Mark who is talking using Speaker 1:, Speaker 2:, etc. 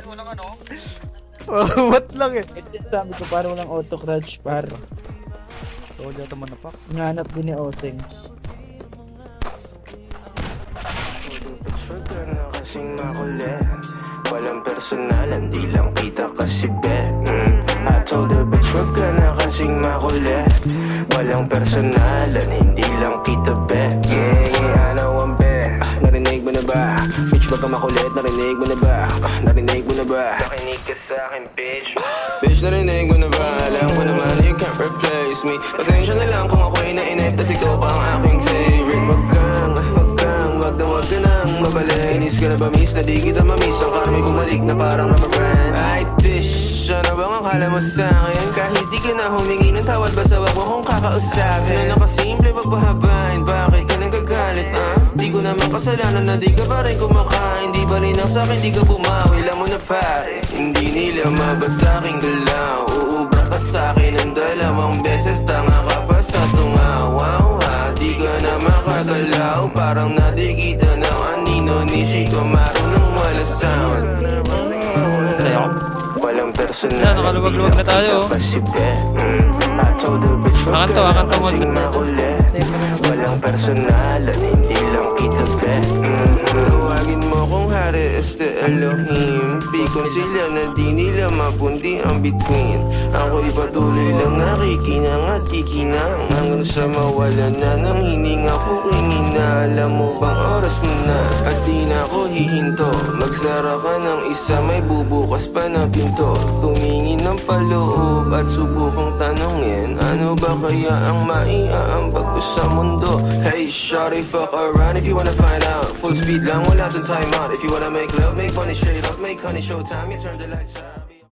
Speaker 1: Walang ano?
Speaker 2: What lang eh.
Speaker 3: Ito sabi ko parang walang auto-crouch par.
Speaker 2: Oo, di ata manapak.
Speaker 3: Nanap din ni Oseng.
Speaker 4: Huwag ka na kasing makulit. Walang personalan, di lang kita kasi bet. I told her, bitch, huwag ka na kasing makulit. Walang personalan, hindi lang kita bet. Yeah, ano ang bet? Narinig mo na ba? Bitch, baka makulit, narinig mo na ba? Narinig mo na ba? Nakinig ka sa akin, bitch. Bitch, narinig mo na ba? Alam ko naman, you can't replace me. Pasensya na lang kung ako'y nainip, tas ikaw pa ang aking favorite. Wag ka nang mabalik. Inis ka na ba, miss? Na di kita mamiss. Ang karmi bumalik na parang rubber band. Ay, tish, ano bang akala mo sa'kin? Kahit di ka na humingi ng tawad, basta wag mo kong kakausapin. Ano nakasimple, pagpahabain, bakit ka nang gagalit, Di ko naman kasalanan na di ka pa rin kumakain. Di ba rin ang sa'kin, di ka bumawi. Alam mo na pare, hindi nila mabasa aking galaw. Uubra ka sa'kin ng 2 beses. Tanga ka pa sa tungawaw, ha? Di ka na makagalaw. Parang nadikita ng anino ni Chico marunong wala sound. Walang personal.
Speaker 2: Yan, nakaluwag-luwag na tayo. Akan to makulit.
Speaker 4: Walang personalan, hindi lang kita bet. Tawagin mo kung hari este Elohim. Pikon sila na di nila mapundi ang between. Ako'y patuloy lang nakikinang at kikinang hanggang sa mawala na ng hininga ko na. Alam mo bang oras mo na at di na ako hihinto. Magsara ka ng isa, may bubukas pa na pinto. Tumingin ng paloob at subukang tanongin, ano ba kaya ang maiaambag ko sa mundo? Hey shawty, fuck around if you wanna find out. Full speed lang, wala dun time out. If you wanna make love, make money straight up. Make honey showtime, you turn the lights out.